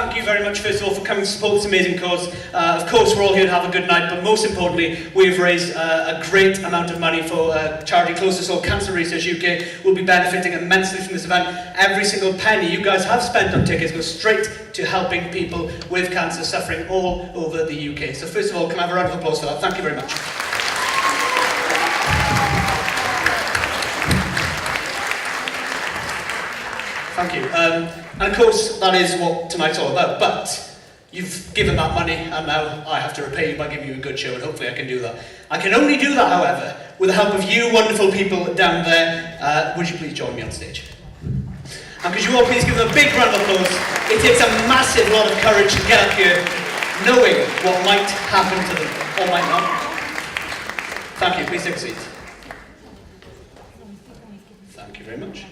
thank you very much, first of all, for coming to support this amazing cause. Of course, we're all here to have a good night, but most importantly, we've raised a great amount of money for charity close to us all, Cancer Research UK. We'll be benefiting immensely from this event. Every single penny you guys have spent on tickets goes straight to helping people with cancer suffering all over the UK. So first of all, can I have a round of applause for that? Thank you very much. Thank you. And of course, that is what tonight's all about. But you've given that money, and now I have to repay you by giving you a good show, and hopefully I can do that. I can only do that, however, with the help of you wonderful people down there. Would you please join me on stage? And could you all please give them a big round of applause? It takes a massive lot of courage to get up here, knowing what might happen to them, or might not. Thank you. Please take a seat. Thank you very much.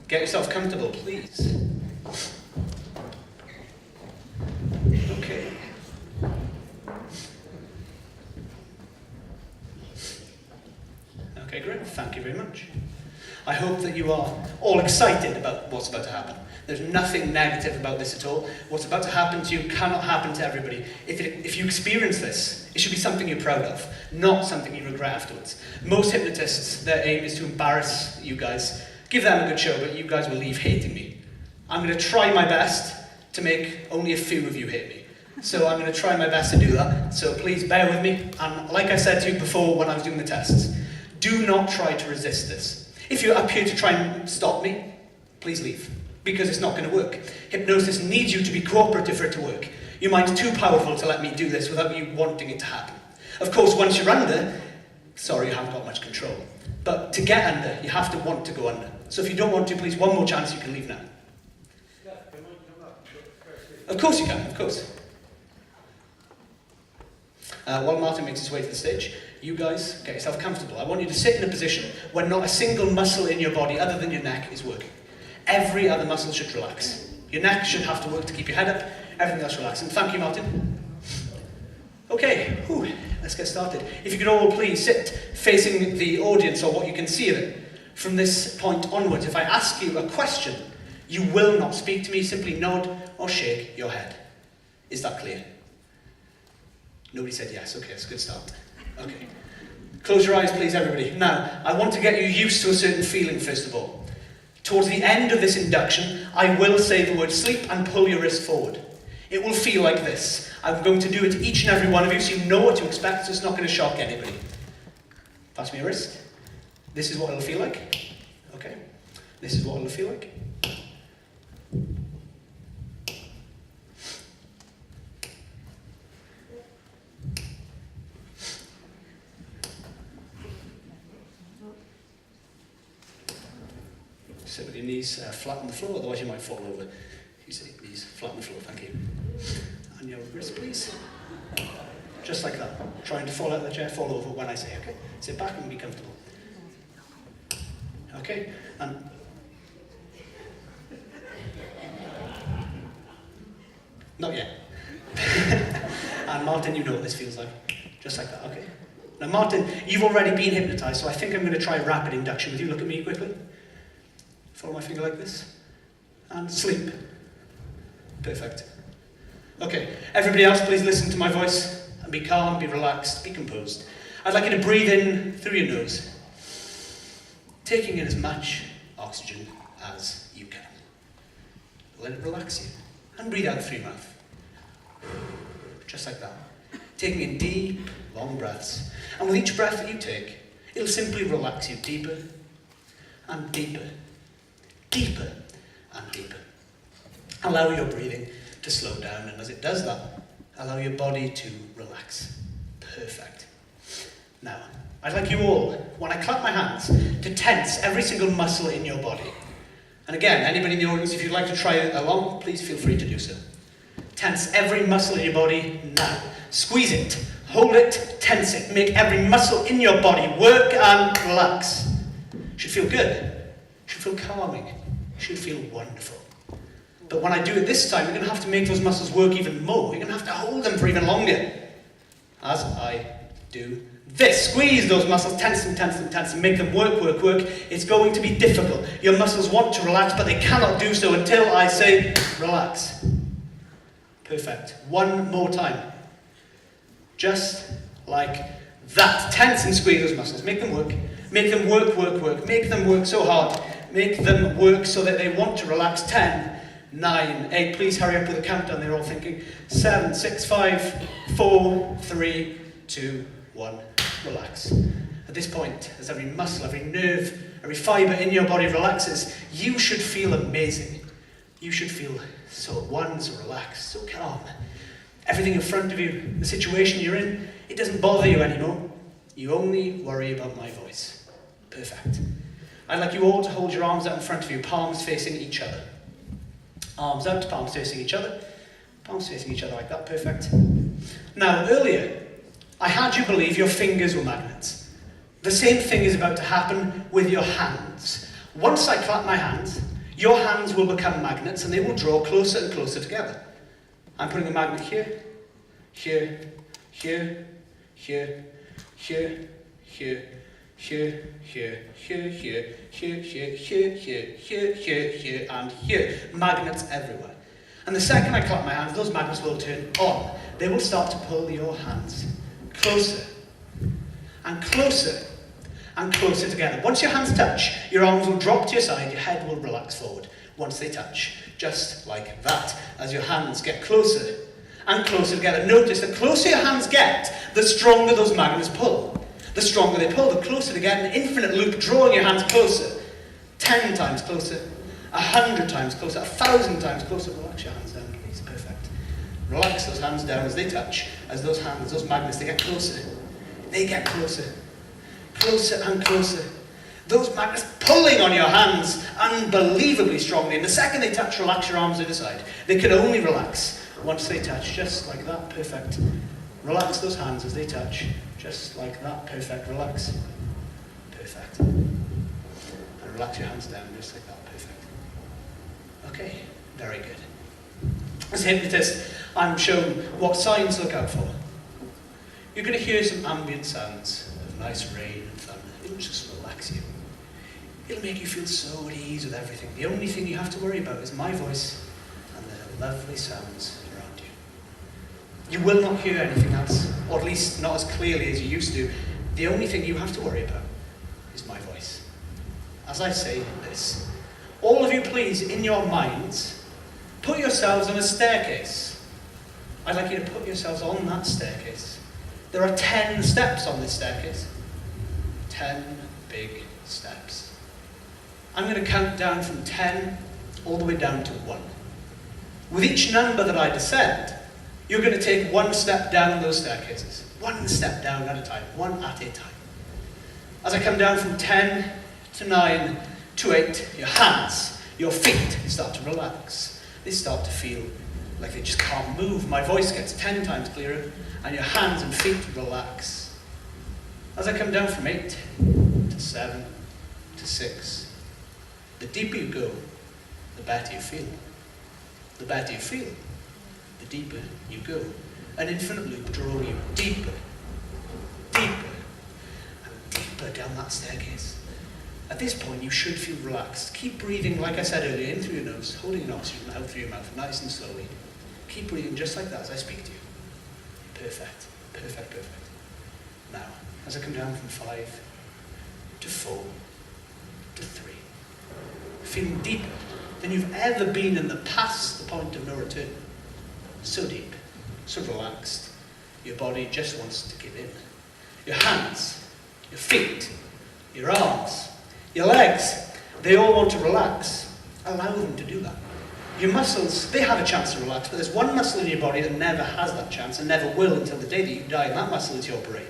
Get yourself comfortable, please. Okay. Okay, great. Thank you very much. I hope that you are all excited about what's about to happen. There's nothing negative about this at all. What's about to happen to you cannot happen to everybody. If you experience this, it should be something you're proud of, not something you regret afterwards. Most hypnotists, their aim is to embarrass you guys. Give them a good show, but you guys will leave hating me. I'm going to try my best to make only a few of you hate me. So I'm going to try my best to do that. So please bear with me. And like I said to you before when I was doing the tests, do not try to resist this. If you're up here to try and stop me, please leave. Because it's not going to work. Hypnosis needs you to be cooperative for it to work. Your mind's too powerful to let me do this without you wanting it to happen. Of course, once you're under, sorry, you haven't got much control. But to get under, you have to want to go under. So if you don't want to, please, one more chance, you can leave now. Of course you can, of course. While Martin makes his way to the stage, you guys get yourself comfortable. I want you to sit in a position where not a single muscle in your body other than your neck is working. Every other muscle should relax. Your neck should have to work to keep your head up, everything else relax. And thank you, Martin. Okay, let's get started. If you could all please sit facing the audience or what you can see of it. From this point onwards, if I ask you a question, you will not speak to me, simply nod or shake your head. Is that clear? Nobody said yes. Okay, that's a good start. Okay. Close your eyes, please, everybody. Now, I want to get you used to a certain feeling, first of all. Towards the end of this induction, I will say the word sleep and pull your wrist forward. It will feel like this. I'm going to do it to each and every one of you, so you know what to expect, so it's not going to shock anybody. Pass me your wrist. This is what it'll feel like. Okay. This is what it'll feel like. Sit with your knees flat on the floor, otherwise you might fall over. You sit knees flat on the floor, thank you. And your wrist, please. Just like that. Trying to fall out of the chair, fall over when I say, okay? Sit back and be comfortable. Okay, and not yet. And Martin, you know what this feels like. Just like that, okay. Now Martin, you've already been hypnotized, so I think I'm going to try rapid induction with you. Look at me quickly. Follow my finger like this. And sleep. Perfect. Okay, everybody else, please listen to my voice and be calm, be relaxed, be composed. I'd like you to breathe in through your nose, taking in as much oxygen as you can. Let it relax you. And breathe out through your mouth. Just like that. Taking in deep, long breaths. And with each breath that you take, it'll simply relax you deeper and deeper, deeper and deeper. Allow your breathing to slow down, and as it does that, allow your body to relax. Perfect. Now, I'd like you all, when I clap my hands, to tense every single muscle in your body. And again, anybody in the audience, if you'd like to try it along, please feel free to do so. Tense every muscle in your body now. Squeeze it, hold it, tense it. Make every muscle in your body work and relax. Should feel good. Should feel calming. Should feel wonderful. But when I do it this time, you're going to have to make those muscles work even more. You're going to have to hold them for even longer. As I do This, squeeze those muscles, tense them, tense them, tense them, make them work, work, work. It's going to be difficult. Your muscles want to relax, but they cannot do so until I say, relax. Perfect. One more time. Just like that. Tense and squeeze those muscles. Make them work. Make them work, work, work. Make them work so hard. Make them work so that they want to relax. 10, 9, 8. Please hurry up with the countdown. They're all thinking. 7, 6, 5, 4, 3, 2, 1. Relax. At this point, as every muscle, every nerve, every fibre in your body relaxes, you should feel amazing. You should feel so relaxed, so calm. Everything in front of you, the situation you're in, it doesn't bother you anymore. You only worry about my voice. Perfect. I'd like you all to hold your arms out in front of you, palms facing each other. Arms out, palms facing each other. Palms facing each other like that, perfect. Now, earlier, I had you believe your fingers were magnets. The same thing is about to happen with your hands. Once I clap my hands, your hands will become magnets and they will draw closer and closer together. I'm putting a magnet here, here, here, here, here, here, here, here, here, here, here, here, here, here, here, here, and here. Magnets everywhere. And the second I clap my hands, those magnets will turn on. They will start to pull your hands closer and closer and closer together. Once your hands touch, your arms will drop to your side, your head will relax forward. Once they touch, just like that. As your hands get closer and closer together, notice the closer your hands get, the stronger those magnets pull. The stronger they pull, the closer they get, an infinite loop drawing your hands closer. 10 times closer, 100 times closer, 1,000 times closer. Relax your hands down, please. Perfect. Relax those hands down as they touch, as those hands, those magnets, they get closer. They get closer. Closer and closer. Those magnets pulling on your hands unbelievably strongly. And the second they touch, relax your arms either side. They can only relax once they touch, just like that. Perfect. Relax those hands as they touch, just like that. Perfect. Relax. Perfect. And relax your hands down, just like that. Perfect. Okay, very good. As a hypnotist, I'm shown what signs to look out for. You're going to hear some ambient sounds of nice rain and thunder. It'll just relax you. It'll make you feel so at ease with everything. The only thing you have to worry about is my voice and the lovely sounds around you. You will not hear anything else, or at least not as clearly as you used to. The only thing you have to worry about is my voice. As I say this, all of you please, in your minds, put yourselves on a staircase. I'd like you to put yourselves on that staircase. There are 10 steps on this staircase. 10 big steps. I'm going to count down from 10 all the way down to 1. With each number that I descend, you're going to take one step down those staircases. One step down at a time. One at a time. As I come down from 10 to 9 to 8, your hands, your feet start to relax. They start to feel like they just can't move. My voice gets 10 times clearer, and your hands and feet relax. As I come down from 8 to 7 to 6, the deeper you go, the better you feel. The better you feel, the deeper you go. An infinite loop drawing you deeper, deeper, and deeper down that staircase. At this point, you should feel relaxed. Keep breathing, like I said earlier, in through your nose, holding an oxygen out through your mouth, nice and slowly. Keep breathing just like that as I speak to you. Perfect, perfect, perfect. Now, as I come down from 5 to 4 to 3, feeling deeper than you've ever been in the past, the point of no return. So deep, so relaxed, your body just wants to give in. Your hands, your feet, your arms, your legs, they all want to relax. Allow them to do that. Your muscles, they have a chance to relax, but there's one muscle in your body that never has that chance and never will until the day that you die, and that muscle is your brain.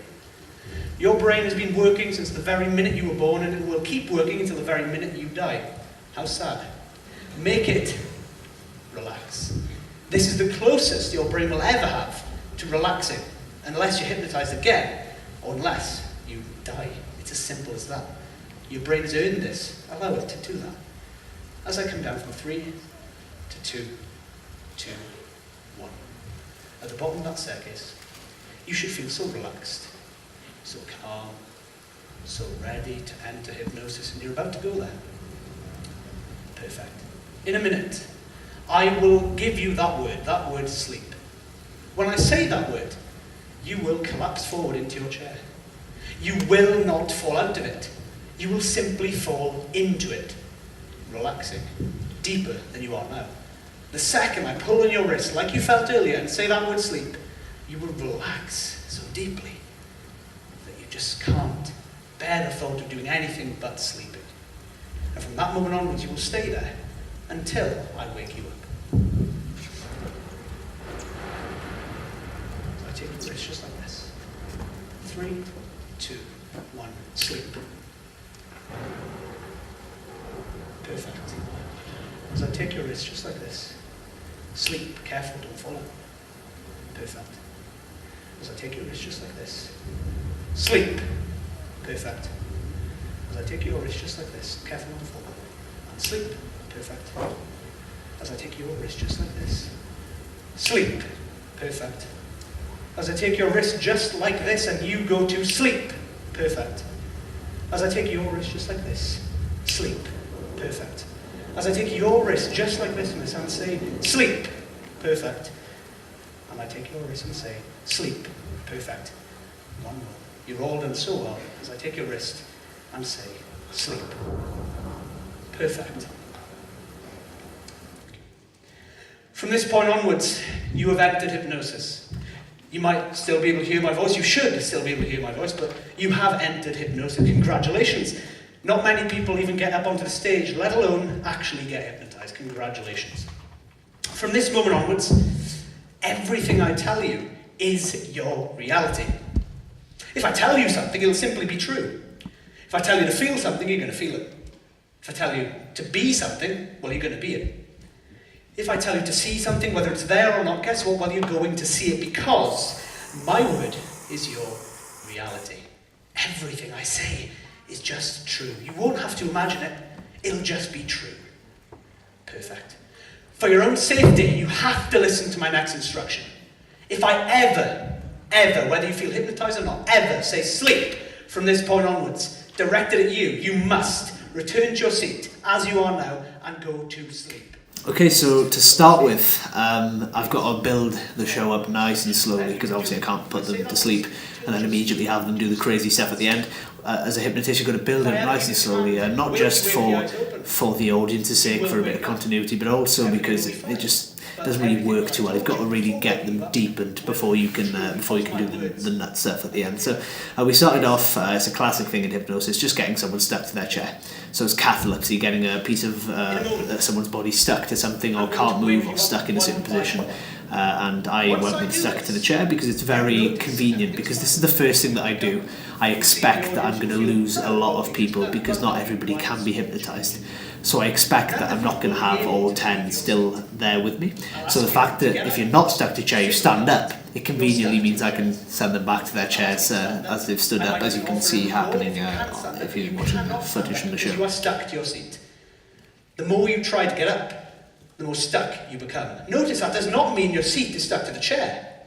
Your brain has been working since the very minute you were born, and it will keep working until the very minute you die. How sad. Make it relax. This is the closest your brain will ever have to relaxing, unless you're hypnotized again, or unless you die. It's as simple as that. Your brain has earned this. Allow it to do that. As I come down from 3 to 2, 2, 1. At the bottom of that staircase, you should feel so relaxed, so calm, so ready to enter hypnosis, and you're about to go there. Perfect. In a minute, I will give you that word sleep. When I say that word, you will collapse forward into your chair. You will not fall out of it. You will simply fall into it, relaxing, deeper than you are now. The second I pull on your wrist, like you felt earlier, and say that word sleep, you will relax so deeply that you just can't bear the thought of doing anything but sleeping. And from that moment onwards, you will stay there until I wake you up. So I take your wrist just like this. 3, 2, 1, sleep. Perfect. As I take your wrist just like this. Sleep, careful, don't fall out. Perfect. As I take your wrist just like this. Sleep. Perfect. As I take your wrist just like this, careful not to fall out. And sleep. Perfect. As I take your wrist just like this. Sleep. Perfect. As I take your wrist just like this and you go to sleep. Perfect. As I take your wrist just like this. Sleep. Perfect. As I take your wrist just like this, miss, and say, sleep. Perfect. And I take your wrist and say, sleep. Perfect. One more. You're all done so well. As I take your wrist and say, sleep. Perfect. From this point onwards, you have entered hypnosis. You might still be able to hear my voice. You should still be able to hear my voice, but you have entered hypnosis. Congratulations. Not many people even get up onto the stage, let alone actually get hypnotized. Congratulations. From this moment onwards, everything I tell you is your reality. If I tell you something, it'll simply be true. If I tell you to feel something, you're going to feel it. If I tell you to be something, well, you're going to be it. If I tell you to see something, whether it's there or not, guess what? Well, you're going to see it because my word is your reality. Everything I say is just true. You won't have to imagine it. It'll just be true. Perfect. For your own safety, you have to listen to my next instruction. If I ever, whether you feel hypnotized or not, ever say sleep from this point onwards, directed at you, you must return to your seat as you are now and go to sleep. Okay, so to start with, I've got to build the show up nice and slowly because obviously I can't put them to sleep and then immediately have them do the crazy stuff at the end. As a hypnotist, you've got to build it nice and slowly, not just for the audience's sake, for a bit of continuity, but also because it just doesn't really work too well. You've got to really get them deepened before you can do the nut stuff at the end. So we started off, it's a classic thing in hypnosis, just getting someone stuck to their chair. So it's catalepsy, getting a piece of someone's body stuck to something or can't move or stuck in a certain position. And I want them stuck to the chair because it's very convenient, because this is the first thing that I do. I expect that I'm going to lose a lot of people because not everybody can be hypnotized. So I expect that I'm not going to have all 10 still there with me. So the fact that if you're not stuck to a chair, you stand up, it conveniently means I can send them back to their chairs as they've stood up, as you can see happening if you're watching the footage from the show. You are stuck to your seat. The more you try to get up, the more stuck you become. Notice that does not mean your seat is stuck to the chair.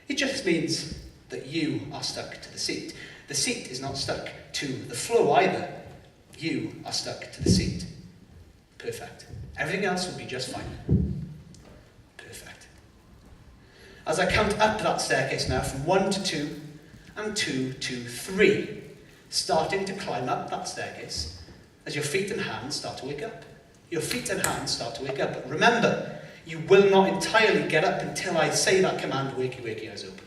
It just means that you are stuck to the seat. The seat is not stuck to the floor either. You are stuck to the seat. Perfect. Everything else will be just fine. Perfect. As I count up that staircase now from 1 to 2 and 2 to 3, starting to climb up that staircase as your feet and hands start to wake up. Your feet and hands start to wake up. But remember, you will not entirely get up until I say that command, wakey, wakey, eyes open.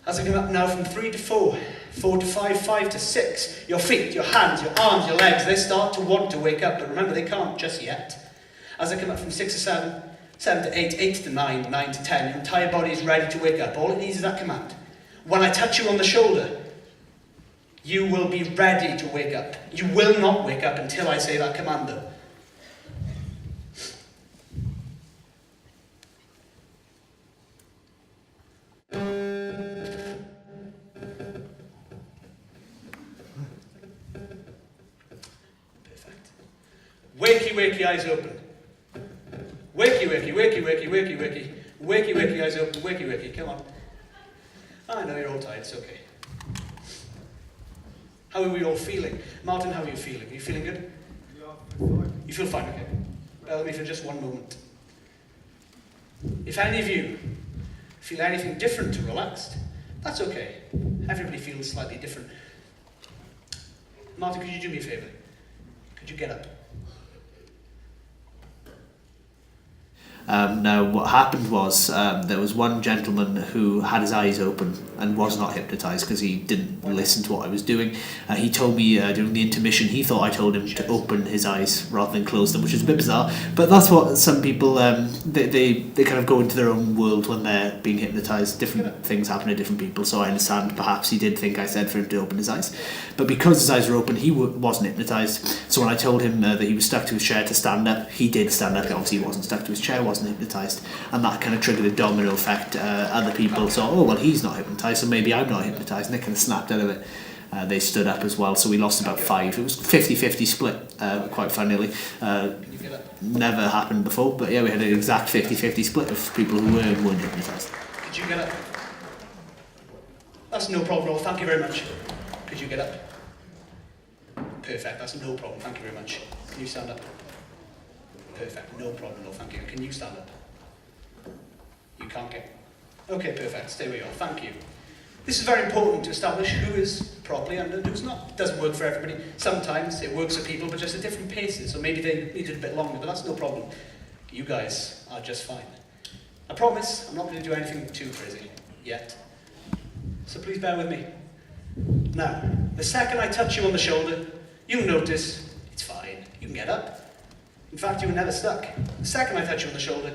As I come up now from 3 to 4, 4 to 5, 5 to 6, your feet, your hands, your arms, your legs, they start to want to wake up, but remember, they can't just yet. As I come up from 6 to 7, 7 to 8, 8 to 9, 9 to 10, your entire body is ready to wake up. All it needs is that command. When I touch you on the shoulder, you will be ready to wake up. You will not wake up until I say that command, though. Wakey, wakey, eyes open. Wakey, wakey, wakey, wakey, wakey, wakey. Wakey, wakey, eyes open. Wakey, wakey, come on. I know you're all tired, it's okay. How are we all feeling? Martin, how are you feeling? Are you feeling good? Yeah, fine. You feel fine, okay. Bear with me for just one moment. If any of you feel anything different to relaxed, that's okay. Everybody feels slightly different. Martin, could you do me a favour? Could you get up? Now, what happened was there was one gentleman who had his eyes open and was not hypnotised because he didn't listen to what I was doing. He told me during the intermission, he thought I told him to open his eyes rather than close them, which is a bit bizarre. But that's what some people, they kind of go into their own world when they're being hypnotised. Different things happen to different people, so I understand perhaps he did think I said for him to open his eyes. But because his eyes were open, he wasn't hypnotised. So when I told him that he was stuck to his chair to stand up, he did stand up. Obviously he wasn't stuck to his chair, wasn't hypnotised, and that kind of triggered a domino effect. Other people thought, oh well, he's not hypnotised, so maybe I'm not hypnotised, and they kind of snapped out of it. They stood up as well, so we lost about 5. It was 50-50 split, quite funnily. Never happened before, but yeah, we had an exact 50-50 split of people who weren't hypnotised. Could you get up? That's no problem at all, thank you very much. Could you get up? Perfect, that's no problem, thank you very much. Can you stand up? Perfect, no problem at all, thank you. Can you stand up? You can't get... Okay, perfect, stay where you are, thank you. This is very important to establish who is properly and who's not. It doesn't work for everybody. Sometimes it works for people, but just at different paces, so maybe they needed a bit longer, but that's no problem. You guys are just fine. I promise I'm not going to do anything too crazy yet. So please bear with me. Now, the second I touch you on the shoulder, you'll notice it's fine. You can get up. In fact, you were never stuck. The second I touch you on the shoulder,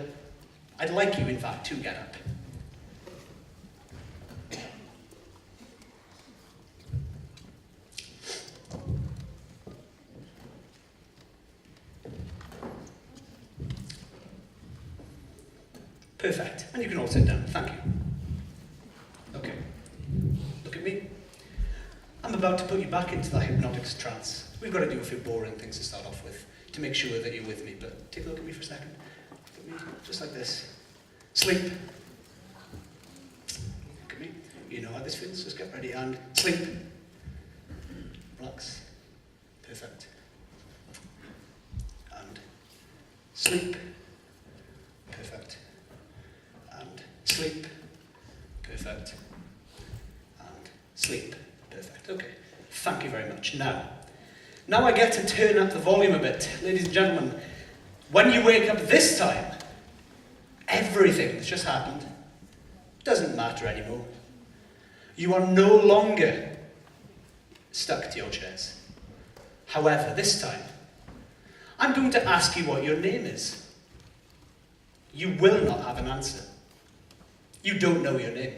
I'd like you, in fact, to get up. Perfect. And you can all sit down. Thank you. Okay. Look at me. I'm about to put you back into the hypnotic trance. We've got to do a few boring things to start off with, to make sure that you're with me, but take a look at me for a second. Look at me, just like this. Sleep. Look at me. You know how this feels, just get ready and sleep. Relax. Perfect. And sleep. Perfect. And sleep. Perfect. And sleep. Perfect. Okay. Thank you very much. Now I get to turn up the volume a bit. Ladies and gentlemen, when you wake up this time, everything that's just happened doesn't matter anymore. You are no longer stuck to your chairs. However, this time, I'm going to ask you what your name is. You will not have an answer. You don't know your name.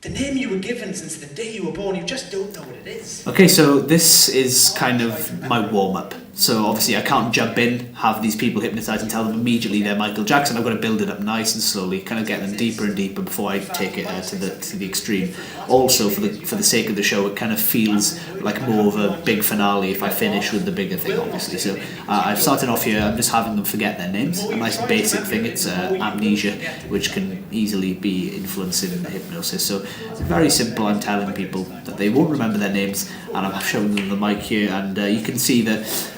The name you were given since the day you were born, you just don't know what it is. Okay, so this is kind of my warm-up. So obviously I can't jump in, have these people hypnotised and tell them immediately they're Michael Jackson. I've got to build it up nice and slowly, kind of get them deeper and deeper before I take it to the extreme. Also, for the sake of the show, it kind of feels like more of a big finale if I finish with the bigger thing, obviously. So I've started off here, I'm just having them forget their names. A nice basic thing, it's amnesia, which can easily be influencing hypnosis. So it's very simple. I'm telling people that they won't remember their names, and I'm showing them the mic here, and you can see that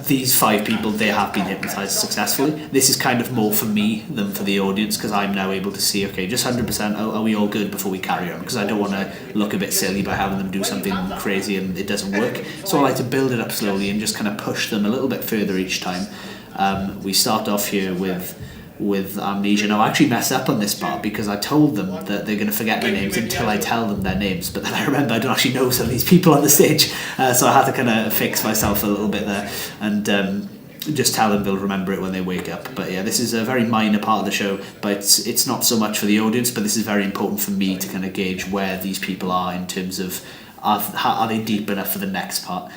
these 5 people, they have been hypnotised successfully. This is kind of more for me than for the audience, because I'm now able to see, okay, just 100%, are we all good before we carry on? Because I don't want to look a bit silly by having them do something crazy and it doesn't work. So I like to build it up slowly and just kind of push them a little bit further each time. We start off here with amnesia. Now I actually messed up on this part because I told them that they're going to forget their names until I tell them their names, but then I remember I don't actually know some of these people on the stage, so I had to kind of fix myself a little bit there and just tell them they'll remember it when they wake up. But yeah, this is a very minor part of the show, but it's not so much for the audience, but this is very important for me to kind of gauge where these people are in terms of are they deep enough for the next part,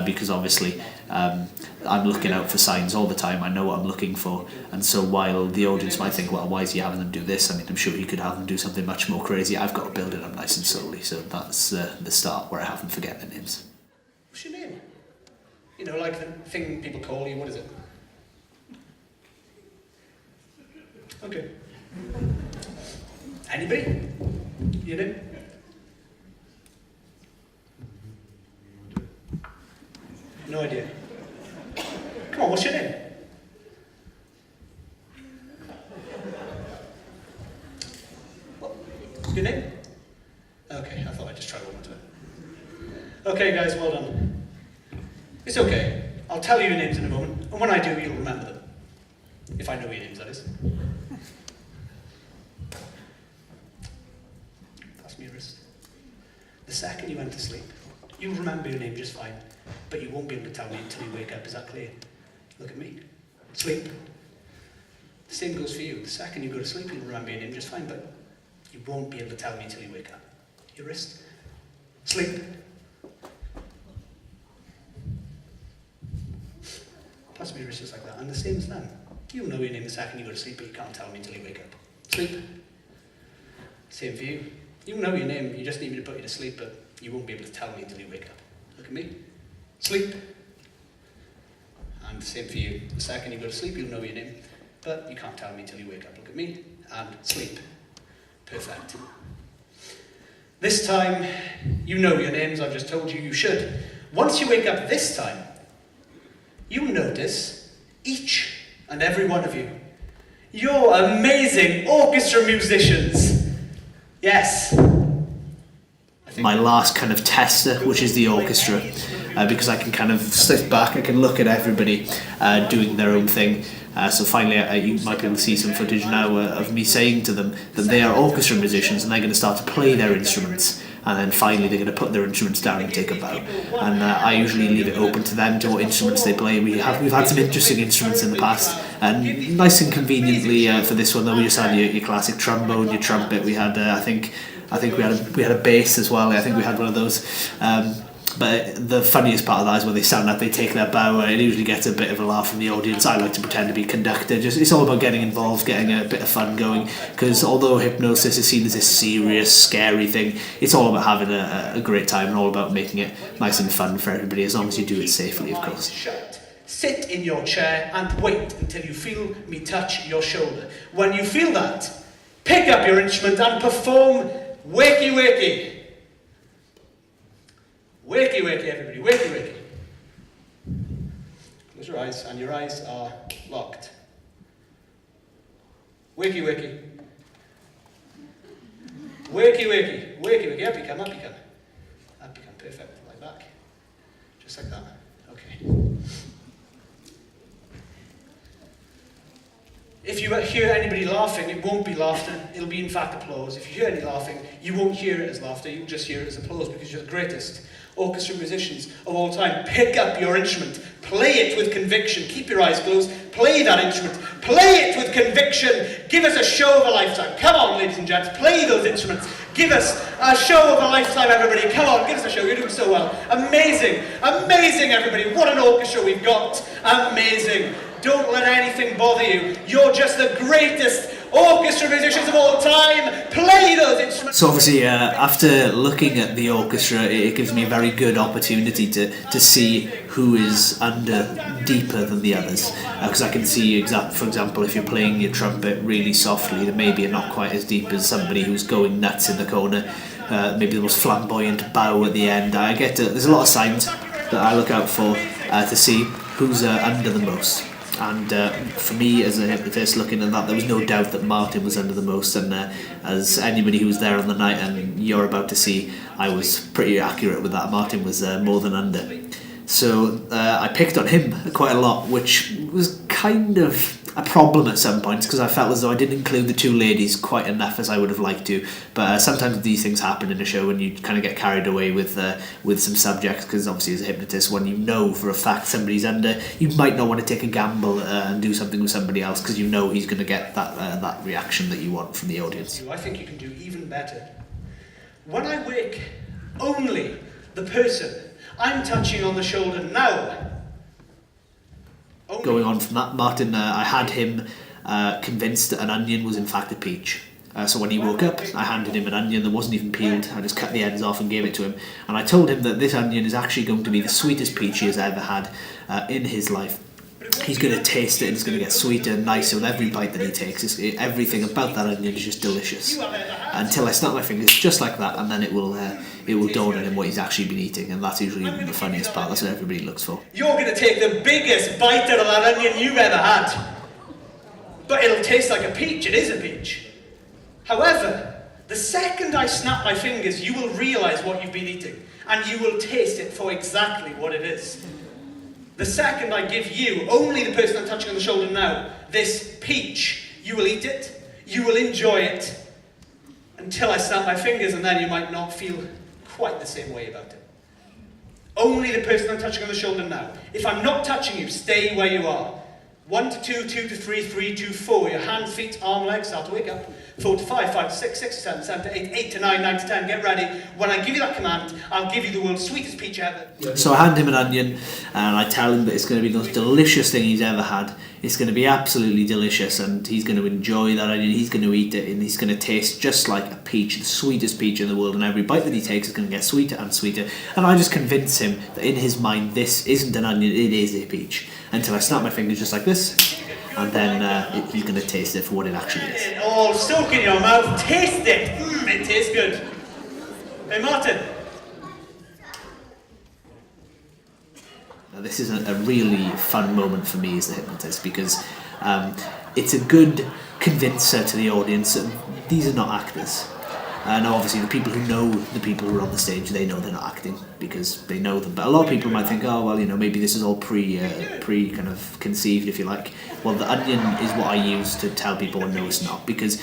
because obviously I'm looking out for signs all the time. I know what I'm looking for, and so while the audience might think, well, why is he having them do this? I mean, I'm sure he could have them do something much more crazy. I've got to build it up nice and slowly, so that's the start where I have them forget their names. What's your name? You know, like the thing people call you, what is it? Okay. Anybody? Your name? No idea. Come on, what's your name? What? Your name? Okay, I thought I'd just try one more time. Okay, guys, well done. It's okay. I'll tell you your names in a moment, and when I do, you'll remember them. If I know your names, that is. Pass me your wrist. The second you went to sleep, you'll remember your name just fine, but you won't be able to tell me until you wake up. Is that clear? Look at me. Sleep. The same goes for you. The second you go to sleep, you'll remember your name just fine, but you won't be able to tell me until you wake up. Your wrist. Sleep. Pass me your wrist just like that. And the same as them. You'll know your name the second you go to sleep, but you can't tell me until you wake up. Sleep. Same for you. You'll know your name, you just need me to put you to sleep, but you won't be able to tell me until you wake up. Look at me. Sleep. And same for you. The second you go to sleep, you'll know your name, but you can't tell me until you wake up. Look at me. And sleep. Perfect. This time, you know your names, I've just told you you should. Once you wake up this time, you'll notice each and every one of you. You're amazing orchestra musicians. Yes. My last kind of tester, which is the orchestra, because I can kind of sit back, I can look at everybody doing their own thing. So finally, you might be able to see some footage now of me saying to them that they are orchestra musicians and they're going to start to play their instruments. And then finally they're going to put their instruments down and take a bow. And I usually leave it open to them to what instruments they play. We've had some interesting instruments in the past. And nice and conveniently for this one though, we just had your classic trombone, your trumpet. We had I think we had a bass as well. I think we had one of those. But the funniest part of that is when they stand up, they take their bow, and it usually gets a bit of a laugh from the audience. I like to pretend to be conductor. It's all about getting involved, getting a bit of fun going. Because although hypnosis is seen as this serious, scary thing, it's all about having a great time and all about making it nice and fun for everybody, as long as you do it safely, of course. Shut. Sit in your chair and wait until you feel me touch your shoulder. When you feel that, pick up your instrument and perform wakey wakey. Wakey, wakey, everybody, wakey, wakey. Close your eyes, and your eyes are locked. Wakey, wakey. Wakey, wakey, wakey, wakey. Up you come, up you come. Up you come, perfect. Lie back. Just like that. Okay. If you hear anybody laughing, it won't be laughter, it'll be in fact applause. If you hear any laughing, you won't hear it as laughter, you'll just hear it as applause because you're the greatest orchestra musicians of all time. Pick up your instrument, play it with conviction, keep your eyes closed, play that instrument, play it with conviction, give us a show of a lifetime. Come on, ladies and gents, play those instruments, give us a show of a lifetime, everybody. Come on, give us a show, you're doing so well. Amazing, amazing, everybody. What an orchestra we've got. Amazing. Don't let anything bother you. You're just the greatest orchestra musicians of all time. Play those instruments. So obviously, after looking at the orchestra, it gives me a very good opportunity to see who is under deeper than the others. Because I can see, for example, if you're playing your trumpet really softly, then maybe you're not quite as deep as somebody who's going nuts in the corner. Maybe the most flamboyant bow at the end. There's a lot of signs that I look out for to see who's under the most. And for me as a hypnotist looking at that, there was no doubt that Martin was under the most, and as anybody who was there on the night and you're about to see, I was pretty accurate with that. Martin was more than under. So I picked on him quite a lot, which was kind of a problem at some points because I felt as though I didn't include the two ladies quite enough as I would have liked to. But sometimes these things happen in a show and you kind of get carried away with some subjects, because obviously as a hypnotist, when you know for a fact somebody's under, you might not want to take a gamble and do something with somebody else because you know he's going to get that reaction that you want from the audience. I think you can do even better. When I wake only the person I'm touching on the shoulder now. Going on from that, Martin, I had him convinced that an onion was in fact a peach. So when he woke up, I handed him an onion that wasn't even peeled. I just cut the ends off and gave it to him. And I told him that this onion is actually going to be the sweetest peach he has ever had in his life. he's going to taste it and it's going to get sweeter and nicer with every bite that he takes. Everything about that onion is just delicious. Until I snap my fingers just like that, and then it will dawn on him what he's actually been eating, and that's usually the funniest part. That's what everybody looks for. You're going to take the biggest bite out of that onion you've ever had. But it'll taste like a peach. It is a peach. However, the second I snap my fingers, you will realise what you've been eating, and you will taste it for exactly what it is. The second I give you, only the person I'm touching on the shoulder now, this peach, you will eat it, you will enjoy it, until I snap my fingers, and then you might not feel quite the same way about it. Only the person I'm touching on the shoulder now. If I'm not touching you, stay where you are. 1 to 2, 2 to 3, 3 to 4. Your hands, feet, arm, legs start to wake up. 4 to 5, 5 to 6, 6 to 7, 7 to 8, 8 to 9, 9 to 10. Get ready. When I give you that command, I'll give you the world's sweetest peach ever. So I hand him an onion and I tell him that it's going to be the most delicious thing he's ever had. It's going to be absolutely delicious, and he's going to enjoy that onion. He's going to eat it, and he's going to taste just like a peach, the sweetest peach in the world, and every bite that he takes is going to get sweeter and sweeter. And I just convince him that in his mind this isn't an onion, it is a peach, until I snap my fingers just like this, and then he's going to taste it for what it actually is. Oh, soak in your mouth, taste it! It tastes good. Hey Martin. Now, this is a really fun moment for me as the hypnotist, because it's a good convincer to the audience that these are not actors. Now obviously the people who know the people who are on the stage, they know they're not acting because they know them. But a lot of people might think, oh well, maybe this is all pre kind of conceived, if you like. Well, the onion is what I use to tell people no, it's not, because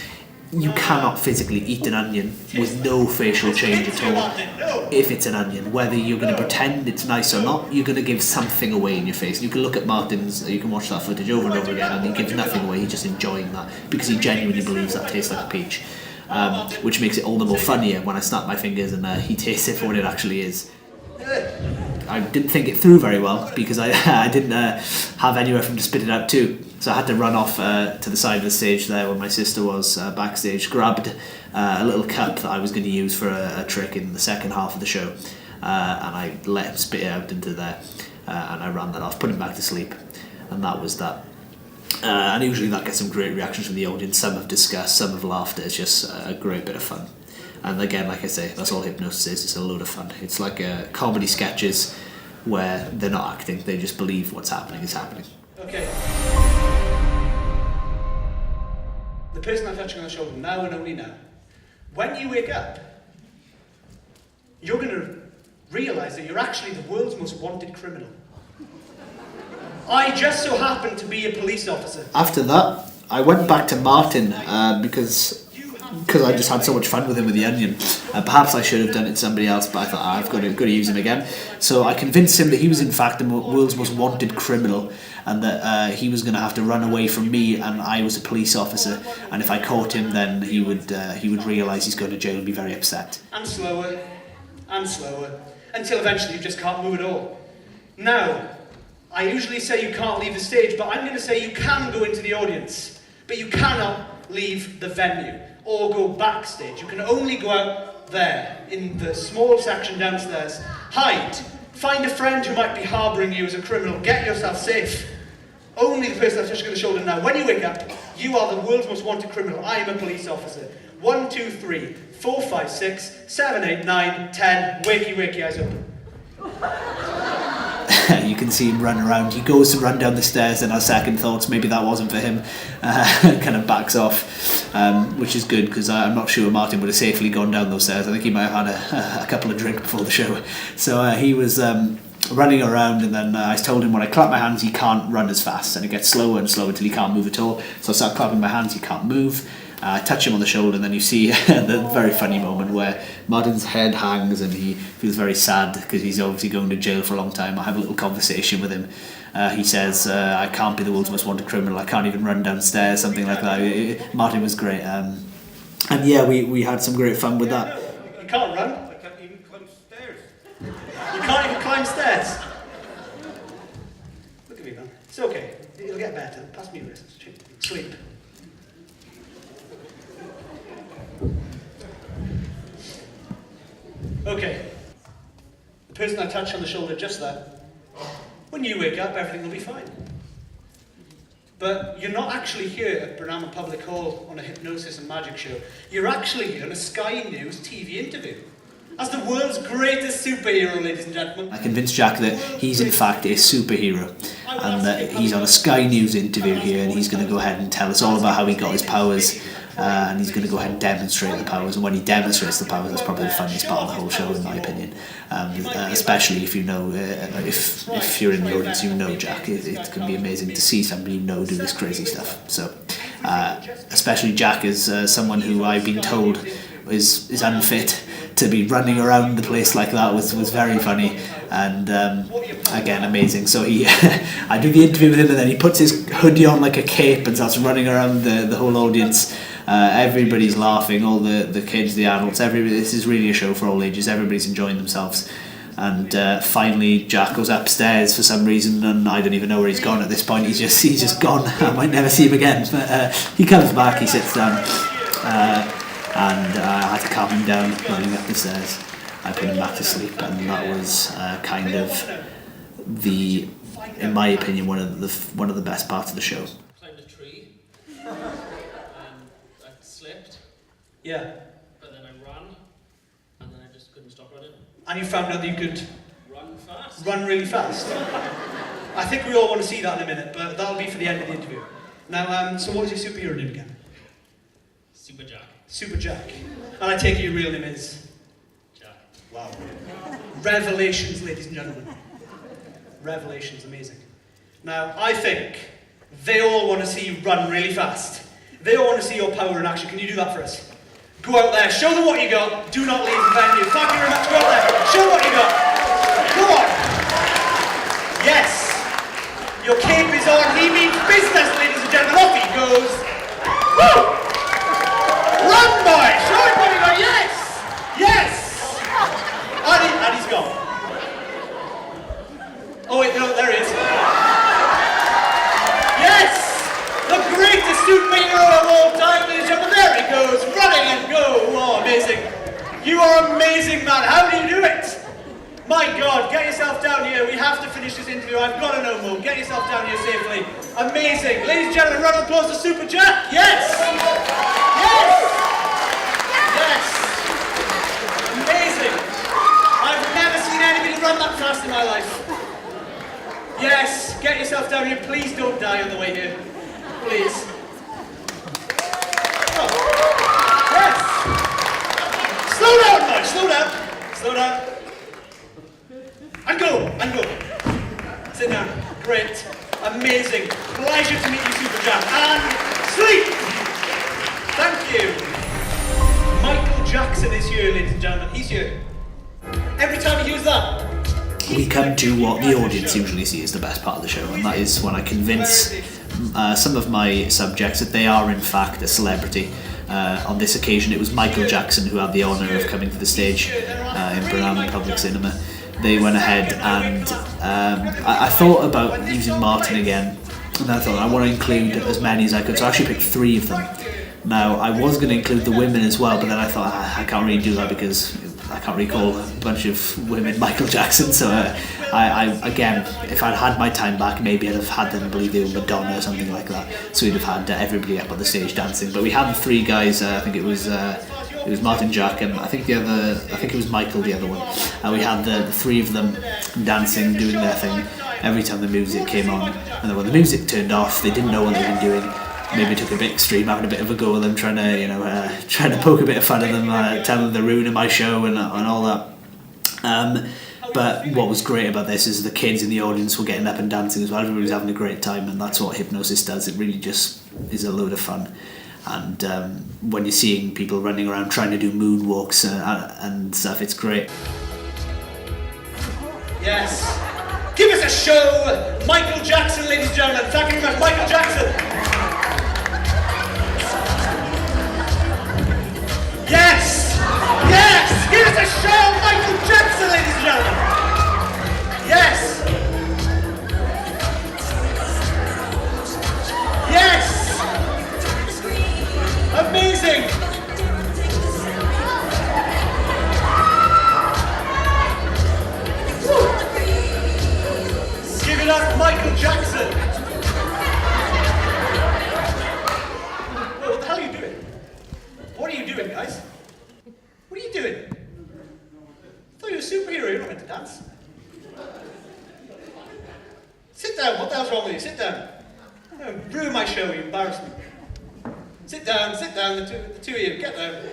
you cannot physically eat an onion with no facial change at all. If it's an onion, whether you're going to pretend it's nice or not, you're going to give something away in your face. You can look at Martin's, you can watch that footage over and over again, and he gives nothing away. He's just enjoying that because he genuinely believes that tastes like a peach. Which makes it all the more funnier when I snap my fingers and he tastes it for what it actually is. I didn't think it through very well because I didn't have anywhere for him to spit it out to, so I had to run off to the side of the stage there where my sister was backstage, grabbed a little cup that I was going to use for a trick in the second half of the show, and I let him spit it out into there, and I ran that off, put him back to sleep, and that was that. And usually that gets some great reactions from the audience. Some have disgust, some have laughter. It's just a great bit of fun. And again, like I say, that's all hypnosis is. It's a load of fun. It's like comedy sketches where they're not acting. They just believe what's happening is happening. Okay. The person I'm touching on the shoulder now and only now. When you wake up, you're going to realise that you're actually the world's most wanted criminal. I just so happen to be a police officer. After that, I went back to Martin because I just had so much fun with him with the onion. Perhaps I should have done it to somebody else, but I thought I've got to use him again. So I convinced him that he was in fact the world's most wanted criminal, and that he was going to have to run away from me, and I was a police officer. And if I caught him, then he would realise he's going to jail and be very upset. And slower, until eventually you just can't move at all. Now, I usually say you can't leave the stage, but I'm going to say you can go into the audience, but you cannot leave the venue or go backstage. You can only go out there in the small section downstairs. Hide. Find a friend who might be harbouring you as a criminal. Get yourself safe. Only the person I'm touching on the shoulder now. When you wake up, you are the world's most wanted criminal. I am a police officer. 1, 2, 3, 4, 5, 6, 7, 8, 9, 10. Wakey, wakey, eyes open. You can see him run around. He goes to run down the stairs and has second thoughts. Maybe that wasn't for him. Kind of backs off, which is good because I'm not sure Martin would have safely gone down those stairs. I think he might have had a couple of drinks before the show. So he was running around, and then I told him when I clap my hands he can't run as fast, and it gets slower and slower until he can't move at all. So I start clapping my hands, he can't move. I touch him on the shoulder, and then you see the very funny moment where Martin's head hangs and he feels very sad because he's obviously going to jail for a long time. I have a little conversation with him. He says, I can't be the world's most wanted criminal, I can't even run downstairs, something like that. Martin was great. And yeah, we had some great fun with that. You can't run? I can't even climb stairs. You can't even climb stairs? Look at me, man. It's okay. It'll get better. Pass me your wrist. Sleep. Okay. The person I touched on the shoulder just there. When you wake up, everything will be fine. But you're not actually here at Brynamman Public Hall on a hypnosis and magic show. You're actually here on a Sky News TV interview. As the world's greatest superhero, ladies and gentlemen. I convinced Jack that he's in fact a superhero, and that he's on a Sky News interview here, and he's going to go ahead and tell us all about how he got his powers, and he's going to go ahead and demonstrate the powers. And when he demonstrates the powers, that's probably the funniest part of the whole show, in my opinion. Especially if you know, if you're in the audience, you know Jack. It can be amazing to see somebody you know do this crazy stuff. So, especially Jack is someone who I've been told is unfit to be running around the place like that. Was very funny, and again amazing. So he I do the interview with him, and then he puts his hoodie on like a cape and starts running around the whole audience. Everybody's laughing, all the kids, the adults, everybody. This is really a show for all ages. Everybody's enjoying themselves. And finally Jack goes upstairs for some reason, and I don't even know where he's gone at this point. He's just gone. I might never see him again, but he comes back, he sits down, and I had to calm him down running up the stairs. I put him back to sleep, and that was kind of in my opinion, one of the best parts of the show. Climbed a tree, and I slipped. Yeah. But then I ran, and then I just couldn't stop running. And you found out that you could Run fast. run really fast. I think we all want to see that in a minute, but that'll be for the end of the interview. Now, so what was your superhero name again? Super Jack. Super Jack. And I take it your real name is? Jack. Wow. Revelations, ladies and gentlemen. Revelations, amazing. Now, I think they all want to see you run really fast. They all want to see your power in action. Can you do that for us? Go out there, show them what you got. Do not leave the venue. Thank you very much. Go out there, show what you got. Go on. Yes. Your cape is on. He means business, ladies and gentlemen. Off he goes. Woo! Run, boy! Show him what you got. Yes! Yes! And he's gone. Oh wait, no, there he is. Yes! The greatest superhero of all time, ladies and gentlemen. There he goes, running and go. Oh, amazing. You are amazing, man. How do you do it? My God, get yourself down here. We have to finish this interview. I've got to know more. Get yourself down here safely. Amazing. Ladies and gentlemen, round of applause to Super Jack. Yes! Yes! Yes! Amazing. I've never seen anybody run that fast in my life. Yes, get yourself down here. Please don't die on the way here. Please. Oh. Yes! Slow down, Mike. Slow down. Slow down. And go. And go. Sit down. Great. Amazing. Pleasure to meet you, Super Jack. And sleep! Thank you. Michael Jackson is here, ladies and gentlemen. He's here. Every time he hears that, We come to what the audience usually see as the best part of the show, and that is when I convince some of my subjects that they are in fact a celebrity. On this occasion it was Michael Jackson who had the honour of coming to the stage in Brynamman Public Cinema. They went ahead and I thought about using Martin again, and I thought I want to include as many as I could, so I actually picked 3 of them. Now I was going to include the women as well, but then I thought I can't really do that because I can't recall a bunch of women Michael Jackson, so I again, if I'd had my time back, maybe I'd have had them believe they were Madonna or something like that, so we'd have had everybody up on the stage dancing. But we had 3 guys, I think it was Martin, Jack, and I think it was Michael, the other one. We had the 3 of them dancing, doing their thing every time the music came on, and then when the music turned off, they didn't know what they were doing. Maybe took a bit extreme, having a bit of a go at them, trying to poke a bit of fun at them, tell them they're ruining my show and all that. But what was great about this is the kids in the audience were getting up and dancing as well. Everybody was having a great time, and that's what hypnosis does. It really just is a load of fun. And when you're seeing people running around trying to do moonwalks and stuff, it's great. yes. Give us a show, Michael Jackson, ladies and gentlemen. Thank you very much, Michael Jackson. Yes! Yes! Give us a show, Michael Jackson, ladies and gentlemen! Yes! Yes! Amazing! Woo. Give it up, Michael Jackson! the hell's wrong with you? Sit down. Don't ruin my show, you embarrass me. Sit down, the two of you, get down.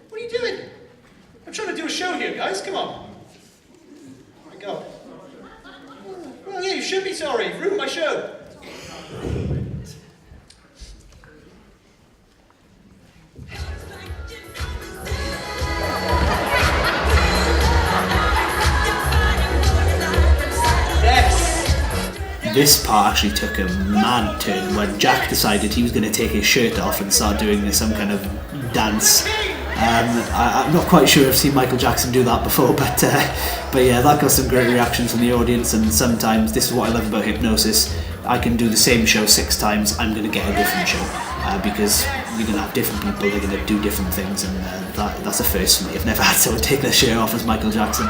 What are you doing? I'm trying to do a show here, guys, come on. Oh my God. Well, yeah, you should be sorry, you've ruined my show. This part actually took a mad turn when Jack decided he was going to take his shirt off and start doing some kind of dance. I'm not quite sure I've seen Michael Jackson do that before, but yeah, that got some great reactions from the audience. And sometimes, this is what I love about hypnosis, I can do the same show 6 times, I'm going to get a different show, because you're going to have different people, they're going to do different things, and that's a first for me. I've never had someone take their shirt off as Michael Jackson.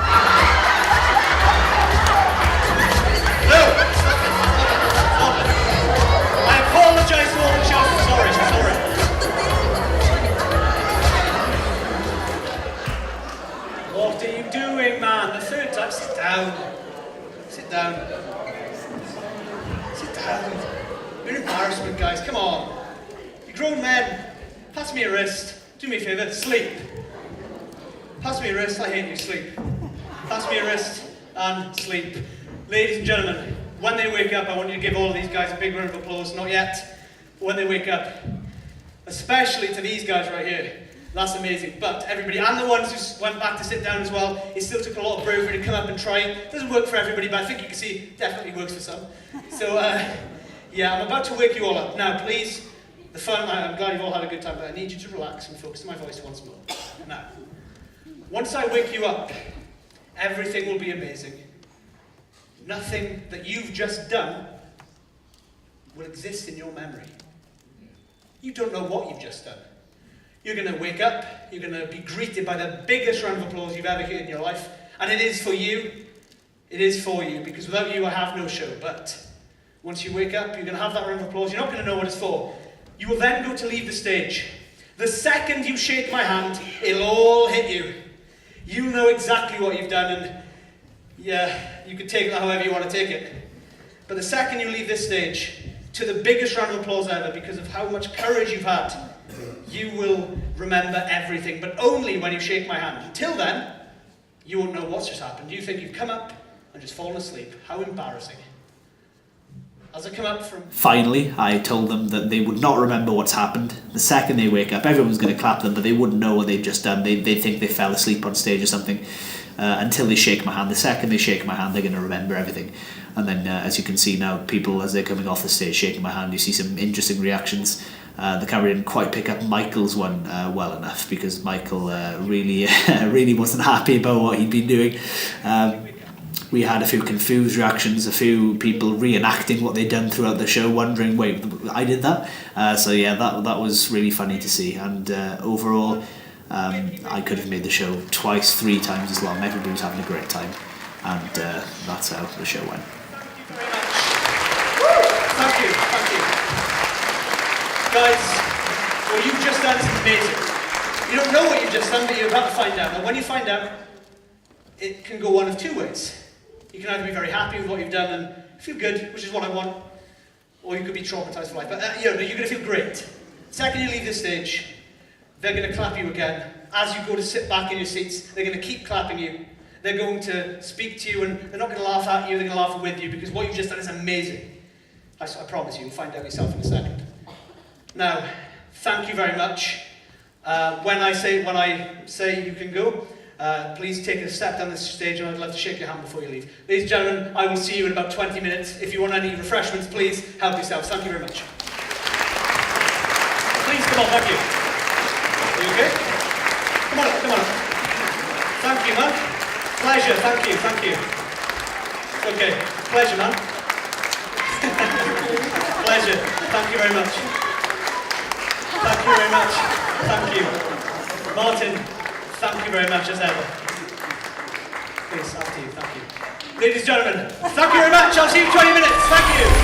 What are you doing, man? The third time, sit down. Sit down. Sit down. You're an embarrassment, guys, come on. You're grown men. Pass me a wrist. Do me a favour, sleep. Pass me a wrist, I hate you, sleep. Pass me a wrist and sleep. Ladies and gentlemen, when they wake up, I want you to give all of these guys a big round of applause. Not yet. When they wake up, especially to these guys right here. That's amazing. But everybody, and the ones who went back to sit down as well, it still took a lot of bravery to come up and try it. It doesn't work for everybody, but I think you can see it definitely works for some. So, yeah, I'm about to wake you all up. Now, please, the fun, I'm glad you've all had a good time, but I need you to relax and focus on my voice once more. Now, once I wake you up, everything will be amazing. Nothing that you've just done will exist in your memory. You don't know what you've just done. You're going to wake up, you're going to be greeted by the biggest round of applause you've ever heard in your life. And it is for you. It is for you, because without you I have no show. But once you wake up, you're going to have that round of applause. You're not going to know what it's for. You will then go to leave the stage. The second you shake my hand, it'll all hit you. You'll know exactly what you've done, and yeah, you can take that however you want to take it. But the second you leave this stage, to the biggest round of applause ever, because of how much courage you've had, you will remember everything, but only when you shake my hand. Until then, you won't know what's just happened. You think you've come up and just fallen asleep. How embarrassing. As I come up from... Finally, I told them that they would not remember what's happened. The second they wake up, everyone's going to clap them, but they wouldn't know what they've just done. They think they fell asleep on stage or something. Until they shake my hand. The second they shake my hand, they're going to remember everything. And then, as you can see now, people, as they're coming off the stage shaking my hand, you see some interesting reactions. The camera didn't quite pick up Michael's one well enough, because Michael really wasn't happy about what he'd been doing. We had a few confused reactions, a few people reenacting what they'd done throughout the show, wondering, wait, I did that? So yeah, that was really funny to see. And overall, I could have made the show 2x, 3 times as long. Everybody was having a great time, and that's how the show went. Thank you. Guys, what you've just done is amazing. You don't know what you've just done, but you're about to find out. And when you find out, it can go one of 2 ways. You can either be very happy with what you've done and feel good, which is what I want, or you could be traumatized for life. But you're going to feel great. The second you leave this stage, they're going to clap you again. As you go to sit back in your seats, they're going to keep clapping you. They're going to speak to you, and they're not going to laugh at you, they're going to laugh with you, because what you've just done is amazing. I promise you'll find out yourself in a second. Now, thank you very much. When I say you can go, please take a step down this stage, and I'd love to shake your hand before you leave. Ladies and gentlemen, I will see you in about 20 minutes. If you want any refreshments, please help yourselves. Thank you very much. Please, come on, thank you. Are you okay? Come on up. Thank you, man. Pleasure, thank you. Okay, pleasure, man. Pleasure, thank you very much. Thank you very much. Thank you. Martin, thank you very much as ever. Please, after you, thank you. Ladies and gentlemen, thank you very much. I'll see you in 20 minutes. Thank you.